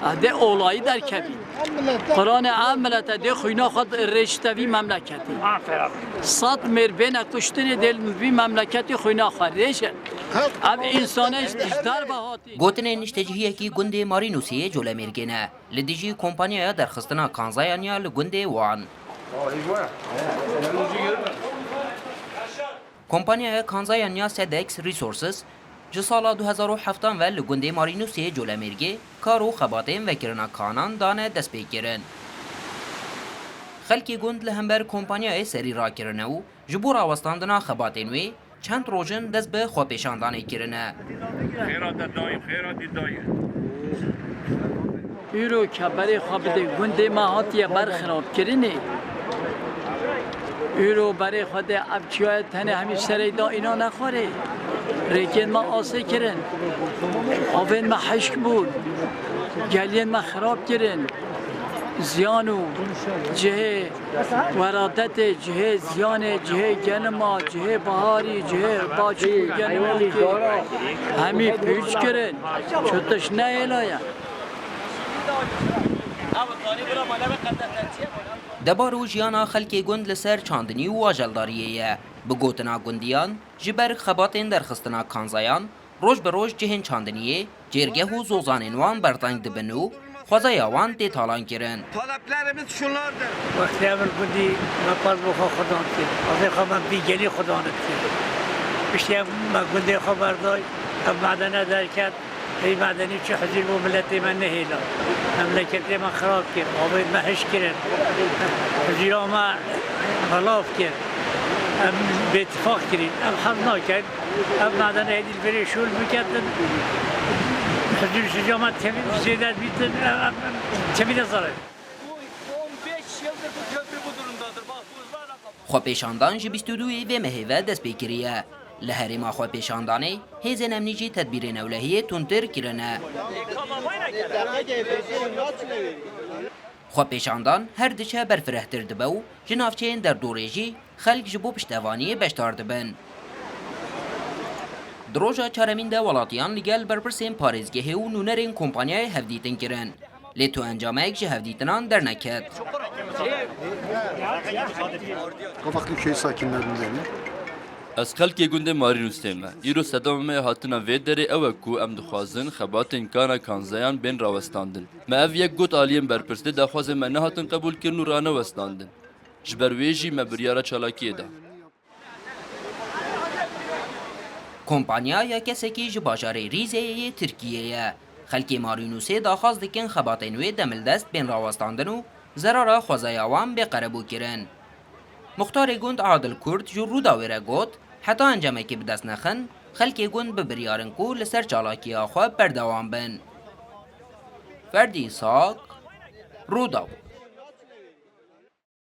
ده اولایی در کبی قرآن عملت ده خوینا خود رشتوی مملکتی صد مربین کشتن دل وی مملکتی خوینا خود ریشه اب انسانش در بهاتی گوتن نشتجهیه کی گنده مارینوسی جوله مرگنه لدیجی کمپانیا درخستنا کانزایانیا لگنده وان کمپانیا کانزایانیا سدکس ریسورسز ji sala 2007 ve li gundê Marînûsê Colemêrgê kar û xebatên vekirina kanan dane destpêkirin. Xelkê gund li hember kompanyayê serî rakirine û ji bo rawestandina xebatên wê çend rojin dest bi xwepêşandanê kirine. Îro keberê xwe bide gundê me hatiye berxirabkirinê. Îro berê xwe de ev çiyayê tenê hemî serê da îna nexware. Rêkên me asê kirin, avên me hişk bûn, geliyên me xirab kirin, ziyan û cihê weradetê, cihê ziyanê, cihê gelima, cihê biharî, cihê baçî û gelimokê hemî pûç kirin, çi tiş nehêlaye. Debar û jiyana xelkê gund li ser çandinî û ajeldariyê ye. Bi gotina gundiyan, ji ber xebatên derxistina kanzayan, roj bi roj cihên çandiniyê, cêrgeh û zozanên wan berdeng dibin û xwezaya wan tê talan kirin. Taleplerimiz şunlardır. وقتی اول بودی من پاس بخوا خودان کرد آزه خواه من بیگلی خودانت کرد بشتی من گنده خواه بردای اب معدنه در کرد ای معدنی چه حضور و ملتی من نهیلا مملکتی من خراب کرد آبید من هش کرد حضورا من غلاف کرد ام به اتفاق کرد ام حمد نکرد ام معدنه هیدیل بری شول بکرد حضور شجا من تمید زیدت بیتن تمید زاره Xwepêşandan ji 22 vê mehêve dest pê kiriye. Li herêma xwepêşandanê, hêzên emnî jî tedbîrên ewlehiyê tundtir kirine. Xwepêşandan her diçe berfirehtir dibe û ji navçeyên derdorê jî xelk ji bo piştevaniyê beşdar dibin. Di roja çaremîn de welatiyan li gel berpirsên parêzgehê û nûnerên kompanyayê hevdîtin kirin. Lê tu encamek ji hevdîtinan derneket. Kavaklı köy sakinlerindenim. Ez xelkê gundê Marînûsê me. Îro sedema me hatina vê derê ew e ku em dixwazin xebatên kana kanzayan bên rawestandin. Me ev yek got aliyên berpirsê daxwazên me nehatin qebûlkirin û ranewestandin. Ji ber wê jî me biryara çalakiyê da. Kompanya ya kesekî ji bajarê Rîzeyê Tirkiyeyê. Xelkê Marînûsê daxwaz dikin xebatên wê demildest bên rawestandin û zerara xwezaya wan bêqerebû kirin. Muxtarê gund Adil Kurd ji Rûda wê re got, heta encamekê bi dest nexin, xelkê gund bi biryarin ku li ser çalakiya xwe berdewam bin. Ferdî Sak, Rûda.